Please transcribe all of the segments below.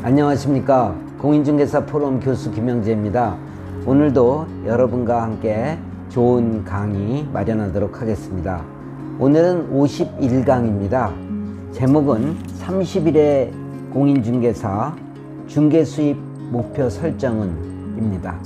안녕하십니까. 공인중개사 포럼 교수 김영재입니다. 오늘도 여러분과 함께 좋은 강의 마련하도록 하겠습니다. 오늘은 51강입니다. 제목은 30일의 공인중개사 중개수입 목표 설정은 입니다.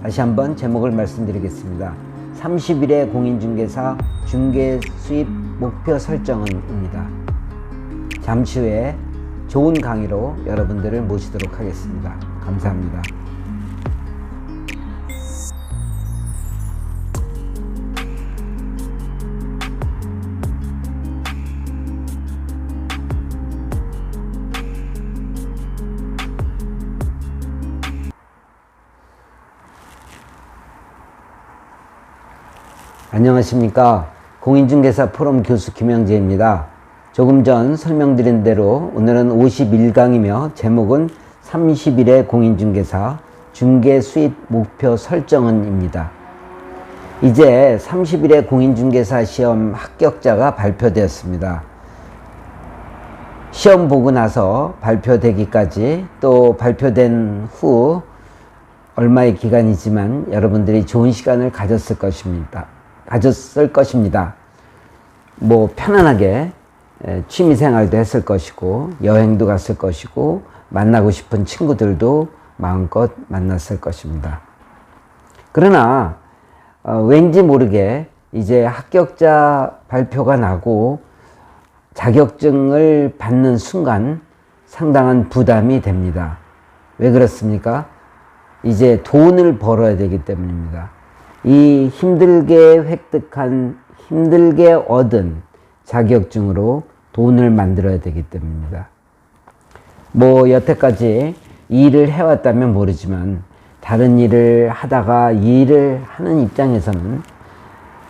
다시 한번 제목을 말씀드리겠습니다. 30일의 공인중개사 중개수입 목표 설정은 입니다. 잠시 후에 좋은 강의로 여러분들을 모시도록 하겠습니다. 감사합니다. 안녕하십니까. 공인중개사 포럼 교수 김영재입니다. 조금 전 설명드린 대로 오늘은 51강이며 제목은 30일의 공인중개사 중개수입 목표 설정은 입니다. 이제 30일의 공인중개사 시험 합격자가 발표되었습니다. 시험 보고 나서 발표되기까지 또 발표된 후 얼마의 기간이지만 여러분들이 좋은 시간을 가졌을 것입니다. 편안하게 취미생활도 했을 것이고 여행도 갔을 것이고 만나고 싶은 친구들도 마음껏 만났을 것입니다. 그러나 왠지 모르게 이제 합격자 발표가 나고 자격증을 받는 순간 상당한 부담이 됩니다. 왜 그렇습니까? 이제 돈을 벌어야 되기 때문입니다. 이 힘들게 획득한, 힘들게 얻은 자격증으로 돈을 만들어야 되기 때문입니다. 여태까지 일을 해왔다면 모르지만 다른 일을 하다가 이 일을 하는 입장에서는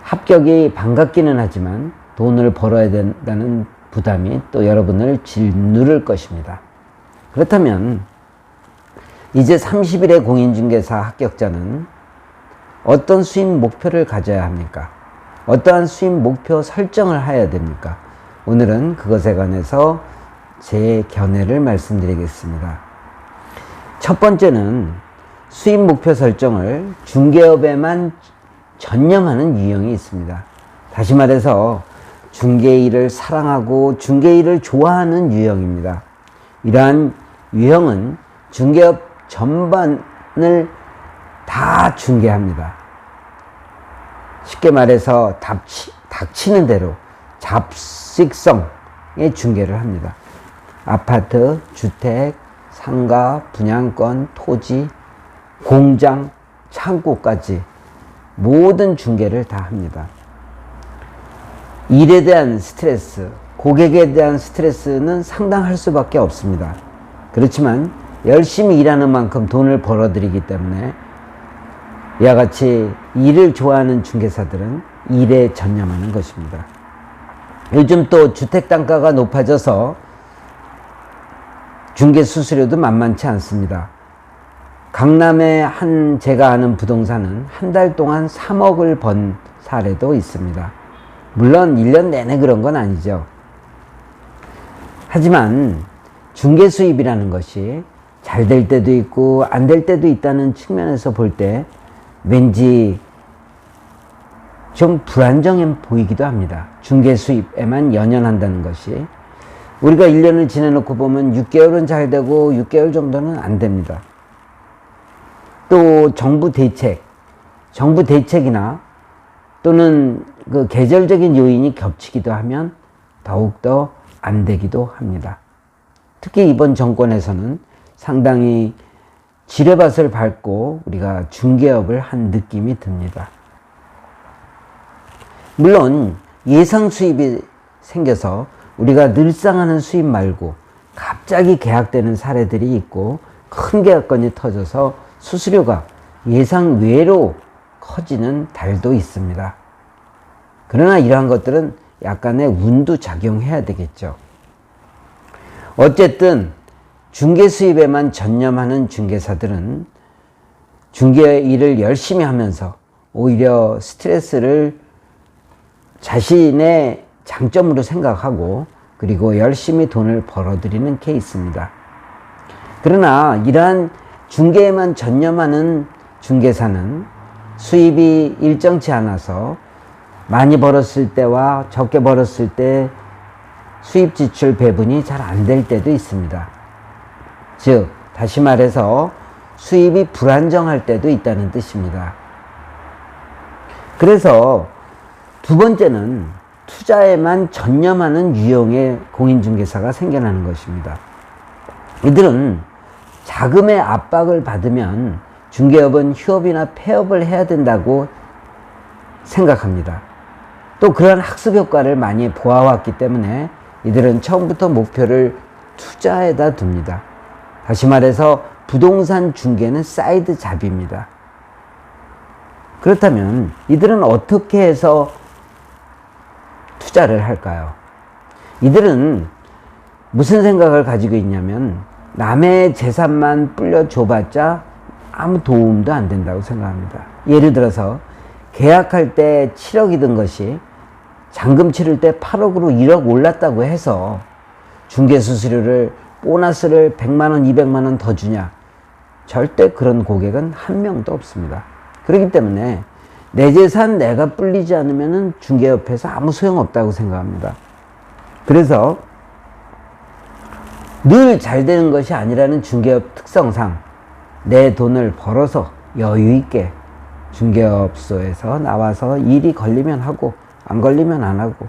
합격이 반갑기는 하지만 돈을 벌어야 된다는 부담이 또 여러분을 짓누를 것입니다. 그렇다면 이제 30일의 공인중개사 합격자는 어떤 수입 목표를 가져야 합니까? 어떠한 수입 목표 설정을 해야 됩니까? 오늘은 그것에 관해서 제 견해를 말씀드리겠습니다. 첫 번째는 수입 목표 설정을 중개업에만 전념하는 유형이 있습니다. 다시 말해서 중개일을 사랑하고 중개일을 좋아하는 유형입니다. 이러한 유형은 중개업 전반을 다 중개합니다. 쉽게 말해서 닥치는 대로 잡식성의 중개를 합니다. 아파트, 주택, 상가, 분양권, 토지, 공장, 창고까지 모든 중개를 다 합니다. 일에 대한 스트레스, 고객에 대한 스트레스는 상당할 수밖에 없습니다. 그렇지만 열심히 일하는 만큼 돈을 벌어들이기 때문에 이와 같이 일을 좋아하는 중개사들은 일에 전념하는 것입니다. 요즘 또 주택 단가가 높아져서 중개 수수료도 만만치 않습니다. 강남의 제가 아는 부동산은 한 달 동안 3억을 번 사례도 있습니다. 물론 1년 내내 그런 건 아니죠. 하지만 중개 수입이라는 것이 잘 될 때도 있고 안 될 때도 있다는 측면에서 볼 때 왠지 좀 불안정해 보이기도 합니다. 중개 수입에만 연연한다는 것이. 우리가 1년을 지내놓고 보면 6개월은 잘 되고 6개월 정도는 안 됩니다. 또 정부 대책이나 또는 그 계절적인 요인이 겹치기도 하면 더욱더 안 되기도 합니다. 특히 이번 정권에서는 상당히 지뢰밭을 밟고 우리가 중개업을 한 느낌이 듭니다. 물론 예상 수입이 생겨서 우리가 늘상 하는 수입 말고 갑자기 계약되는 사례들이 있고 큰 계약건이 터져서 수수료가 예상 외로 커지는 달도 있습니다. 그러나 이러한 것들은 약간의 운도 작용해야 되겠죠. 어쨌든 중개 수입에만 전념하는 중개사들은 중개 일을 열심히 하면서 오히려 스트레스를 자신의 장점으로 생각하고 그리고 열심히 돈을 벌어들이는 케이스입니다. 그러나 이러한 중개에만 전념하는 중개사는 수입이 일정치 않아서 많이 벌었을 때와 적게 벌었을 때 수입 지출 배분이 잘 안 될 때도 있습니다. 즉, 다시 말해서 수입이 불안정할 때도 있다는 뜻입니다. 그래서 두 번째는 투자에만 전념하는 유형의 공인중개사가 생겨나는 것입니다. 이들은 자금의 압박을 받으면 중개업은 휴업이나 폐업을 해야 된다고 생각합니다. 또 그러한 학습 효과를 많이 보아왔기 때문에 이들은 처음부터 목표를 투자에다 둡니다. 다시 말해서 부동산 중개는 사이드 잡입니다. 그렇다면 이들은 어떻게 해서 투자를 할까요? 이들은 무슨 생각을 가지고 있냐면 남의 재산만 불려줘봤자 아무 도움도 안 된다고 생각합니다. 예를 들어서 계약할 때 7억이 든 것이 잔금 치를 때 8억으로 1억 올랐다고 해서 중개수수료를 보너스를 100만원, 200만원 더 주냐? 절대 그런 고객은 한 명도 없습니다. 그렇기 때문에 내 재산 내가 불리지 않으면 중개업에서 아무 소용없다고 생각합니다. 그래서 늘 잘 되는 것이 아니라는 중개업 특성상 내 돈을 벌어서 여유 있게 중개업소에서 나와서 일이 걸리면 하고 안 걸리면 안 하고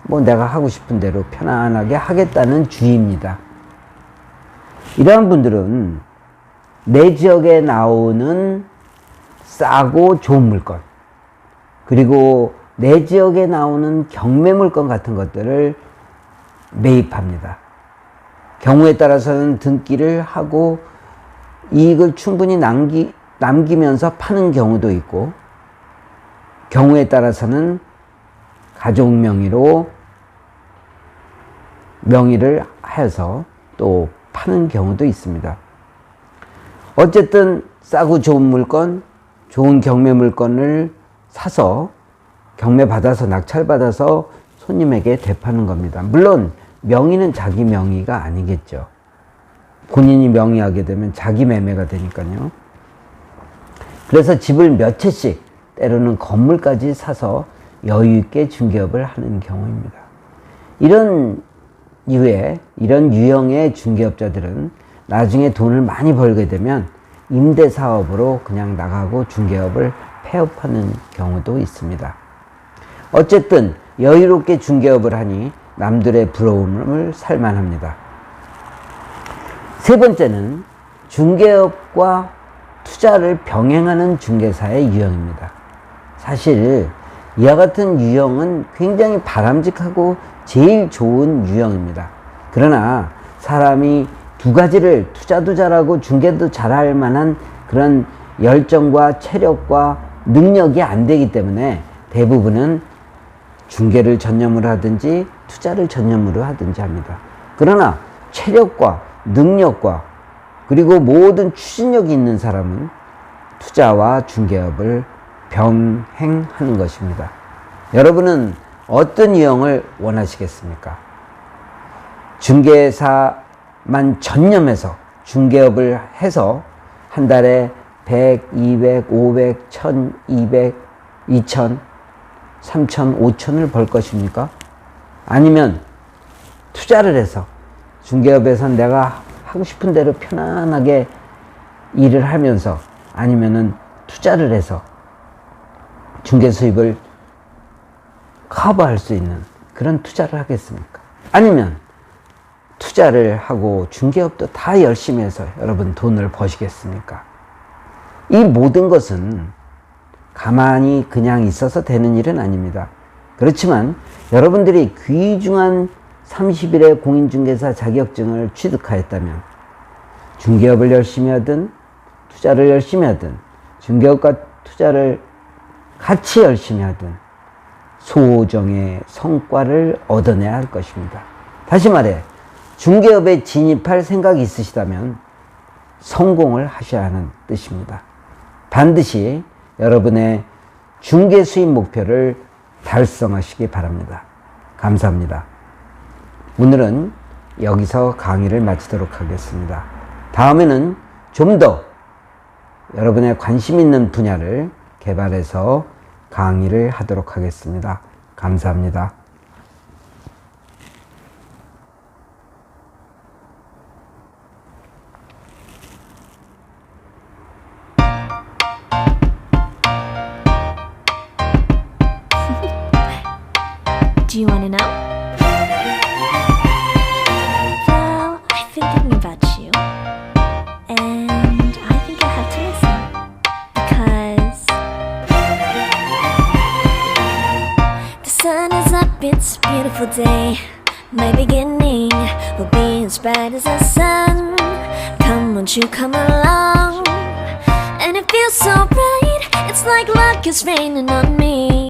뭐 내가 하고 싶은 대로 편안하게 하겠다는 주의입니다. 이러한 분들은 내 지역에 나오는 싸고 좋은 물건, 그리고 내 지역에 나오는 경매 물건 같은 것들을 매입합니다. 경우에 따라서는 등기를 하고 이익을 충분히 남기면서 파는 경우도 있고, 경우에 따라서는 가족 명의를 하여서 또 파는 경우도 있습니다. 어쨌든 싸고 좋은 물건, 좋은 경매 물건을 사서 경매 받아서 낙찰 받아서 손님에게 되파는 겁니다. 물론 명의는 자기 명의가 아니겠죠. 본인이 명의하게 되면 자기 매매가 되니까요. 그래서 집을 몇 채씩, 때로는 건물까지 사서 여유 있게 중개업을 하는 경우입니다. 이런 유형의 중개업자들은 나중에 돈을 많이 벌게 되면 임대사업으로 그냥 나가고 중개업을 폐업하는 경우도 있습니다. 어쨌든 여유롭게 중개업을 하니 남들의 부러움을 살만합니다. 세 번째는 중개업과 투자를 병행하는 중개사의 유형입니다. 사실 이와 같은 유형은 굉장히 바람직하고 제일 좋은 유형입니다. 그러나 사람이 두 가지를, 투자도 잘하고 중개도 잘할 만한 그런 열정과 체력과 능력이 안 되기 때문에 대부분은 중개를 전념으로 하든지 투자를 전념으로 하든지 합니다. 그러나 체력과 능력과 그리고 모든 추진력이 있는 사람은 투자와 중개업을 병행하는 것입니다. 여러분은 어떤 유형을 원하시겠습니까? 중개사만 전념해서 중개업을 해서 한 달에 100, 200, 500, 1000, 200, 2000, 3000, 5000을 벌 것입니까? 아니면 투자를 해서 중개업에서 내가 하고 싶은 대로 편안하게 일을 하면서, 아니면은 투자를 해서 중개 수입을 커버할 수 있는 그런 투자를 하겠습니까? 아니면 투자를 하고 중개업도 다 열심히 해서 여러분 돈을 버시겠습니까? 이 모든 것은 가만히 그냥 있어서 되는 일은 아닙니다. 그렇지만 여러분들이 귀중한 30일의 공인중개사 자격증을 취득하였다면 중개업을 열심히 하든 투자를 열심히 하든 중개업과 투자를 같이 열심히 하든 소정의 성과를 얻어내야 할 것입니다. 다시 말해 중개업에 진입할 생각이 있으시다면 성공을 하셔야 하는 뜻입니다. 반드시 여러분의 중개 수입 목표를 달성하시기 바랍니다. 감사합니다. 오늘은 여기서 강의를 마치도록 하겠습니다. 다음에는 좀 더 여러분의 관심 있는 분야를 개발해서 강의를 하도록 하겠습니다. 감사합니다. Do you want to know? Well, I've been thinking about you, and I think you'll have to listen because the sun is up, it's a beautiful day. My beginning will be as bright as the sun. Come, won't you come along? And it feels so bright, it's like luck is raining on me.